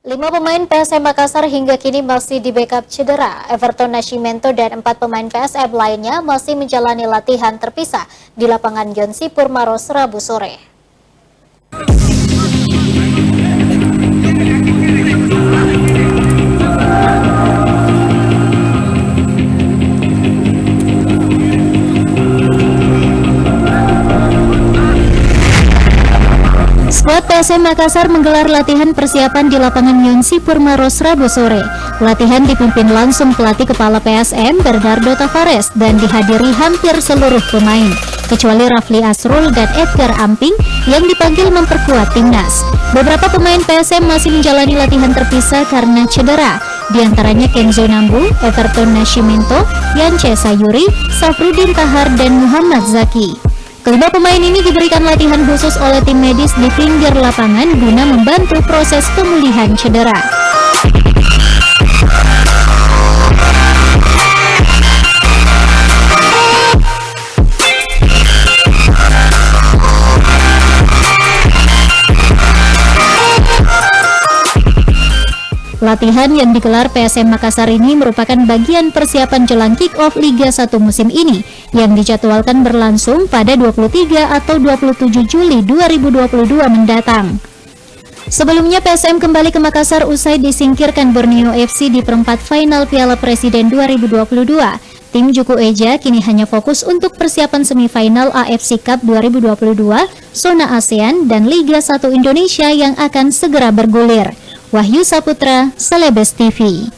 5 pemain PSM Makassar hingga kini masih di backup cedera. Everton Nascimento dan 4 pemain PSM lainnya masih menjalani latihan terpisah di lapangan Yonsi Purmaros Rabu sore. Skuad PSM Makassar menggelar latihan persiapan di lapangan Yonsi Purmaros Rabu sore. Latihan dipimpin langsung pelatih kepala PSM Bernardo Tavares dan dihadiri hampir seluruh pemain, kecuali Rafli Asrul dan Edgar Amping yang dipanggil memperkuat timnas. Beberapa pemain PSM masih menjalani latihan terpisah karena cedera, di antaranya Kenzo Nambu, Everton Nascimento, Yance Sayuri, Safruddin Tahar, dan Muhammad Zaki. Kelima pemain ini diberikan latihan khusus oleh tim medis di pinggir lapangan guna membantu proses pemulihan cedera. Latihan yang digelar PSM Makassar ini merupakan bagian persiapan jelang kick-off Liga 1 musim ini yang dijadwalkan berlangsung pada 23 atau 27 Juli 2022 mendatang. Sebelumnya PSM kembali ke Makassar usai disingkirkan Borneo FC di perempat final Piala Presiden 2022. Tim Juku Eja kini hanya fokus untuk persiapan semifinal AFC Cup 2022, zona ASEAN, dan Liga 1 Indonesia yang akan segera bergulir. Wahyu Saputra, Celebes TV.